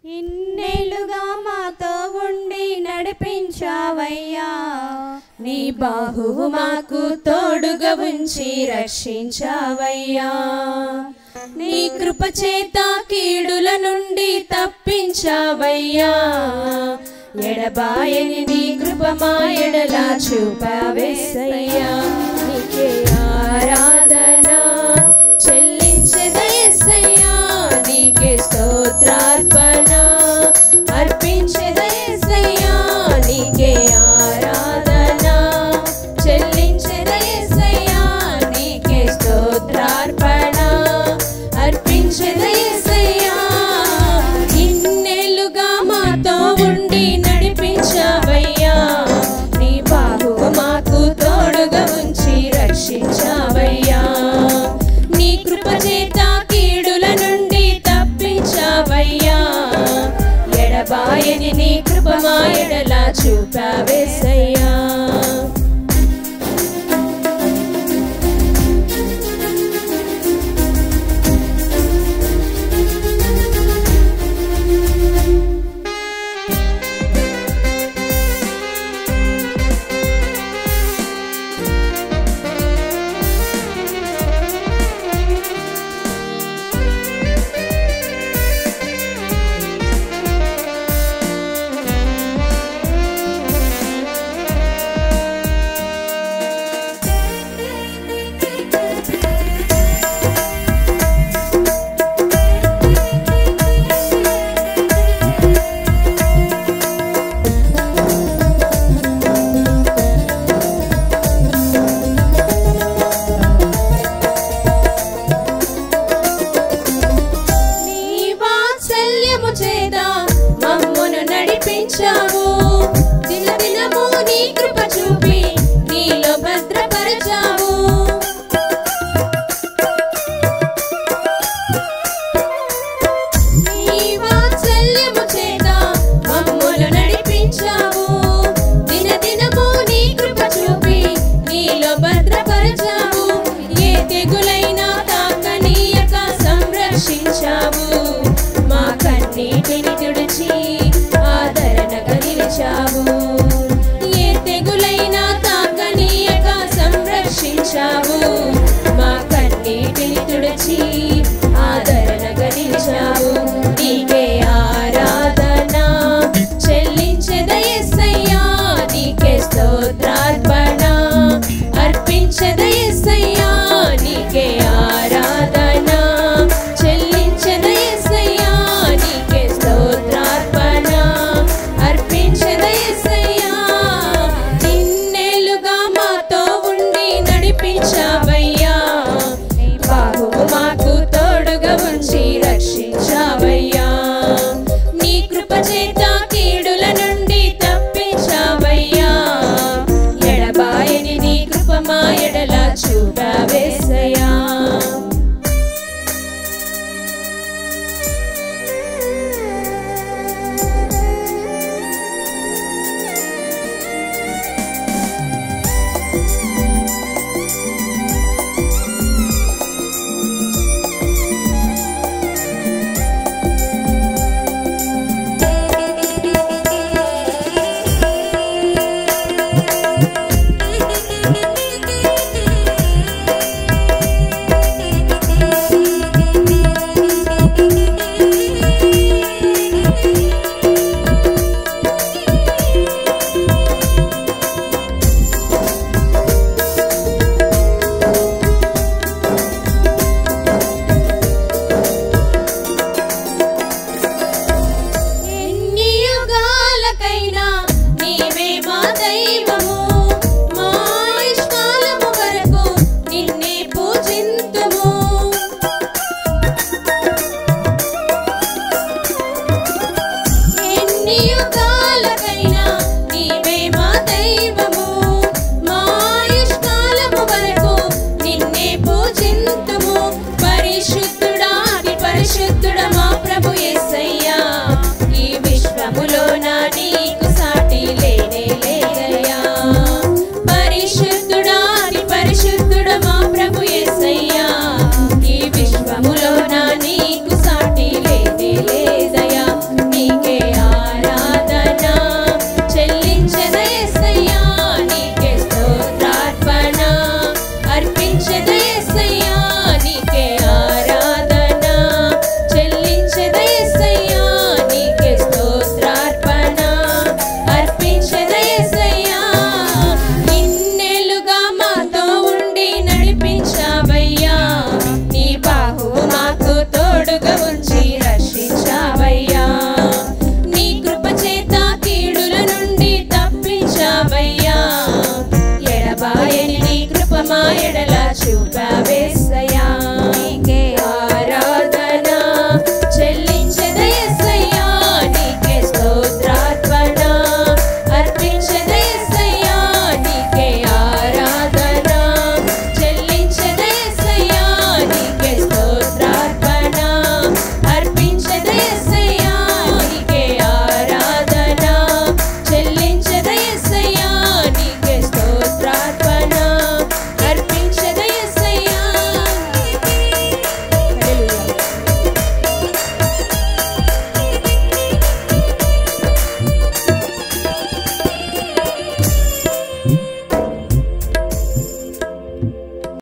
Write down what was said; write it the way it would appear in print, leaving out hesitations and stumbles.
ఇన్నేళ్లుగా మాతో ఉండి నడిపించావయ్యా, నీ బాహువు మాకు తోడుగా ఉంచి రక్షించావయ్యా. నీ కృప చేత కీడుల నుండి తప్పించావయ్యా, ఎడబాయని నీ కృప మా ఎడల చూపావేసయ్యా. నీకే ఆరాధన చెల్లించెదయ్యా, నీకే స్తోత్రార్పణ అర్పించెదయ్యా. నీకే ఆరాధన చెల్లించెదయ్యా, నీకే స్తోత్రార్పణ అర్పించెదయ్యా. ఇన్నేళ్లుగా మాతో ఉండి నడిపించావయ్యా, నీ బాహువు మాకు తోడుగా ఉంచి రక్షించావయ్యా. నీ కృప చేత కీడుల నుండి తప్పించావయ్యా, ఎడబాయని నీ కృప మా ఎడల చూపావేసయ్యా. నడిపించావు దినదినము నీ కృప చూపి నీలో భద్రపరచావు. నీ వాత్సల్యము చేత మమ్మును నడిపించావు దినదినము నీ కృప చూపి నీలో భద్రపరచావు. ఏ తెగులైనా తాకనీయక సంరక్షించావు, మా కన్నీటిని తుడిచి ఆదరణగా నిలిచావు. ఏ తెగులైనా తాకనీయక సంరక్షించావు, మా కన్నీటిని తుడిచి ఆదరణగా నిలిచావు. నీకే ఆరాధన చెల్లించెదయ్యా, నీకే స్తోత్రార్పణ అర్పించెదయ్యా. నీకే ఆరాధన చెల్లించెదయ్యా, నీకే స్తోత్రార్పణ అర్పించెదయ్యా. ఇన్నేళ్లుగా మాతో ఉండి నడిపించావయ్యా, నీ బాహువు మాకు తోడుగా ఉంచి రక్షించావయ్యా. నీ కృప చేత కీడుల నుండి తప్పించావయ్యా, ఎడబాయని నీ కృప మా ఎడల చూపావేసయ్యా. You